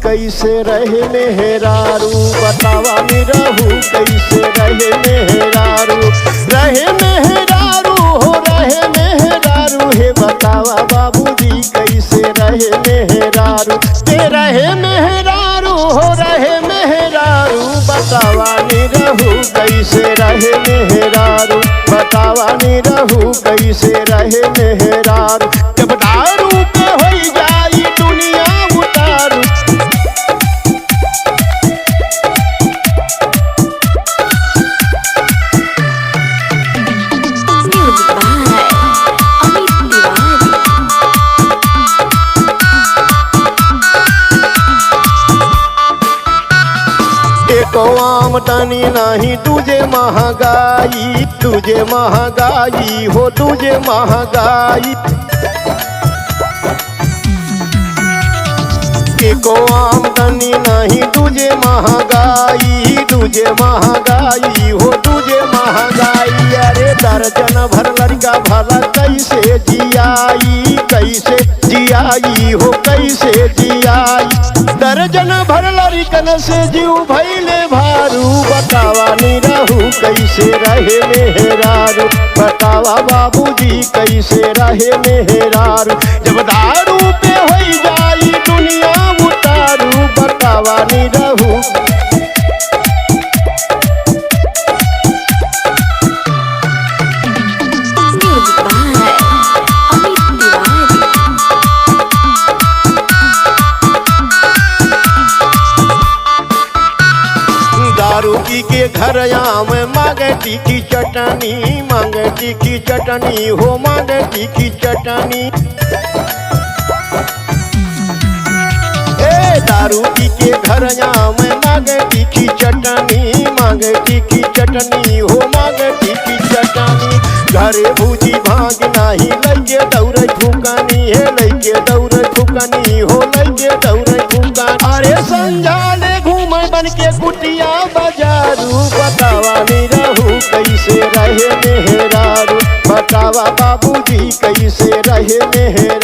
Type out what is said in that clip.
कैसे रहे मेहरारू, बतावा निरहू कैसे रहे मेहरारू, रहे मेहरारू हो रहे मेहरारू हे बतावा बाबूजी कैसे रहे मेहरारू, ते रहे मेहरारू हो रहे मेहरारू, बतावा निरहू कैसे रहे मेहरारू, बतावा निरहू कैसे रहे मेहरारू, जब दारू पे होई जाई दुनिया उतारू। एको आमदनी नहीं तुझे महंगाई, तुझे महंगाई हो तुझे महंगाई, एको आमदनी नहीं तुझे महंगाई, तुझे महंगाई हो तुझे महंगाई। अरे दर्जन भर लड़का भला कैसे जियाई, कैसे जियाई हो कैसे जियाई, दर्जन भर लड़कन से जीव भैले भारू, बतावा निरहू कैसे रहे मेहरारू, बतावा बाबूजी कैसे रहे मेहरारू, जब दारू पे होई जाई दुनिया उतारू, बतावा निरहू। दारू पी के घर आम मांगे टीकी चटनी, मांगे टीकी चटनी हो मांगे टीकी चटनी, ए दारू पी के घर आम मांगे टीकी चटनी, मांगे टीकी चटनी हो मांगे टीकी चटनी, घरे भूजी भाग नाही लगे दौड़ फुकनी है, लगे दौड़ फुकनी हो लगे दौड़ फुकनी, अरे संजाले घूमे बन के कुटिया बाजारू, बतावा निरहू कैसे रहे मेहरारू, बतावा बाबूजी कैसे रहे मेहरारू।